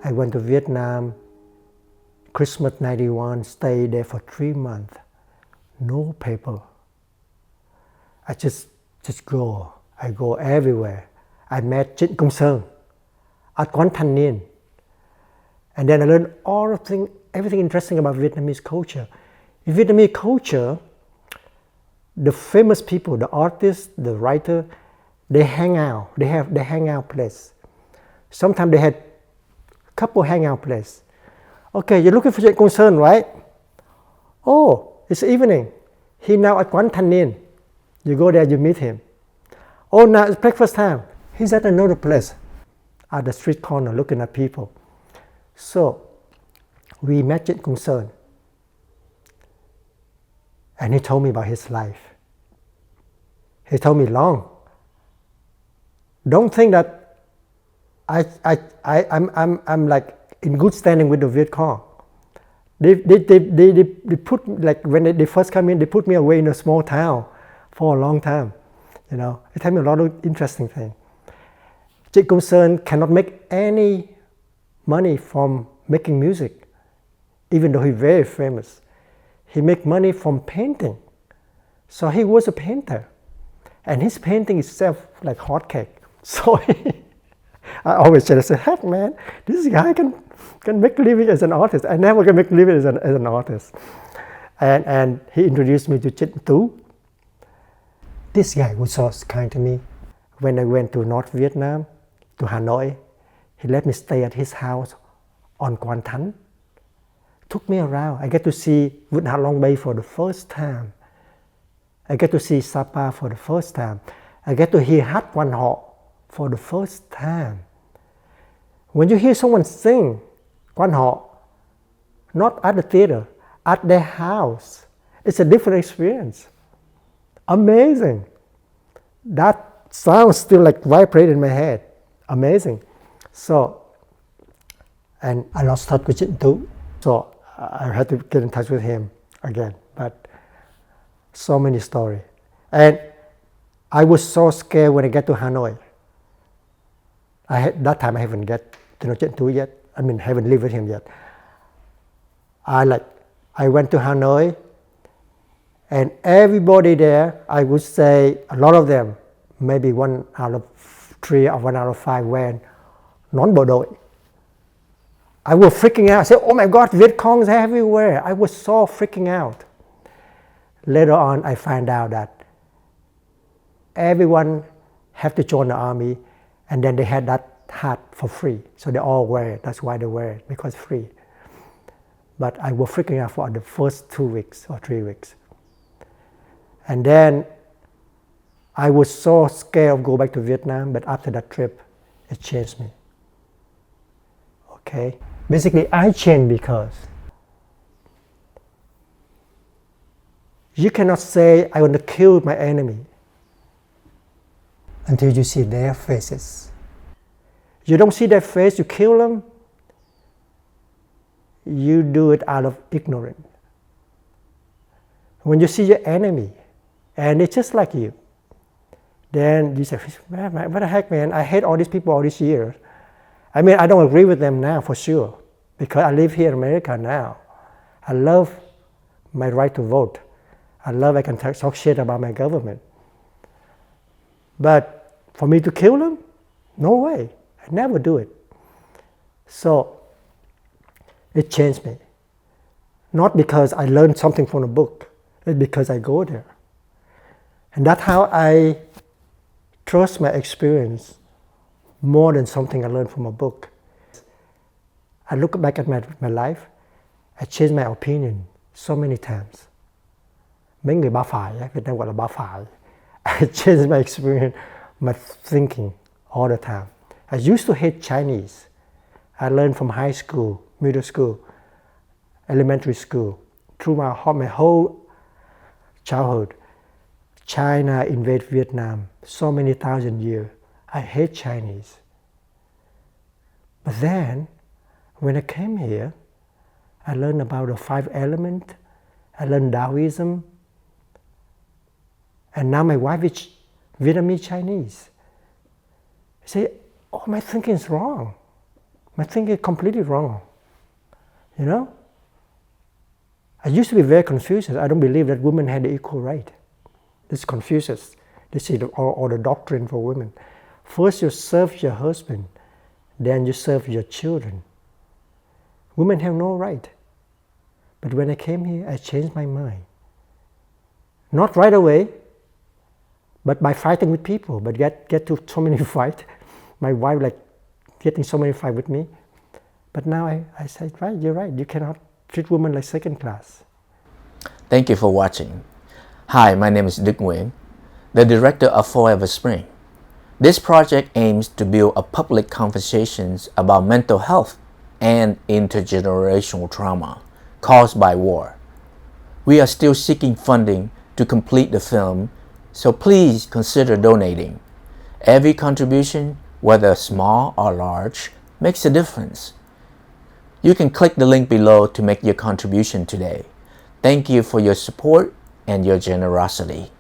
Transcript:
I went to Vietnam, Christmas 91, stayed there for 3 months. No paper. I just go. I go everywhere. I met Nguyen Xuân at Quán Thanh Niên. And then I learned everything interesting about Vietnamese culture. In Vietnamese culture, the famous people, the artists, the writer, they hang out. They have the hangout place. Sometimes they had a couple hangout place. Okay, you're looking for Nguyen Xuân, right? Oh, it's evening. He now at Quán Thanh Niên. You go there, you meet him. Oh, now it's breakfast time. He's at another place, at the street corner, looking at people. So we met Nguyen Xuân, and he told me about his life. He told me long. Don't think that I'm like in good standing with the Viet Cong. They put, like when they first come in, they put me away in a small town for a long time. You know, they tell me a lot of interesting things. Nguyen Xuân cannot make any money from making music, even though he's very famous. He make money from painting. So he was a painter, and his painting itself like hotcake. So I always say, heck man, this guy can make a living as an artist. I never can make a living as an artist. And he introduced me to Trịnh Tú. This guy was so kind to me. When I went to North Vietnam, to Hanoi, he let me stay at his house on Quan Thánh. Took me around. I get to see Vịnh Hạ Long Bay for the first time. I get to see Sapa for the first time. I get to hear Hát Quan Họ for the first time. When you hear someone sing Quan Họ, not at the theater, at their house, it's a different experience. Amazing. That sound still like vibrate in my head. Amazing. So, and I lost touch with Trịnh Tú. So I had to get in touch with him again. But so many stories. And I was so scared when I get to Hanoi. That time I haven't get to know Trịnh Tú yet. I mean, haven't lived with him yet. I went to Hanoi, and everybody there, I would say a lot of them, maybe 1 out of 3 or 1 out of 5 were non-bộ đội. I was freaking out. I said, oh my God, Viet Congs everywhere. I was so freaking out. Later on, I found out that everyone have to join the army, and then they had that hat for free. So they all wear it. That's why they wear it, because it's free. But I was freaking out for the first 2 weeks or 3 weeks. And then I was so scared of going back to Vietnam, but after that trip, it changed me. Okay? Basically, I changed because you cannot say, I want to kill my enemy until you see their faces. You don't see their face, you kill them, you do it out of ignorance. When you see your enemy, and it's just like you, then you say, what the heck, man, I hate all these people all these years. I mean, I don't agree with them now, for sure, because I live here in America now. I love my right to vote. I love I can talk shit about my government. But for me to kill them? No way. I never do it. So it changed me. Not because I learned something from a book. It's because I go there. And that's how I trust my experience more than something I learned from a book. I look back at my life, I changed my opinion so many times. Mấy người ba phải, Việt Nam gọi là ba phải. I changed my experience, my thinking all the time. I used to hate Chinese. I learned from high school, middle school, elementary school, through my whole childhood. China invaded Vietnam so many thousand years. I hate Chinese. But then, when I came here, I learned about the 5 elements. I learned Taoism. And now my wife is Vietnamese Chinese. I say, oh, my thinking is wrong. My thinking is completely wrong. You know? I used to be very confused. I don't believe that women had the equal right. This confuses. This is all the doctrine for women. First you serve your husband, then you serve your children. Women have no right. But when I came here, I changed my mind. Not right away, but by fighting with people, but get to so many fights. My wife like getting so many fights with me. But now I said, right, you're right. You cannot treat women like second class. Thank you for watching. Hi, my name is Nguyen, the director of Forever Spring. This project aims to build a public conversations about mental health and intergenerational trauma caused by war. We are still seeking funding to complete the film, so please consider donating. Every contribution, whether small or large, makes a difference. You can click the link below to make your contribution today. Thank you for your support and your generosity.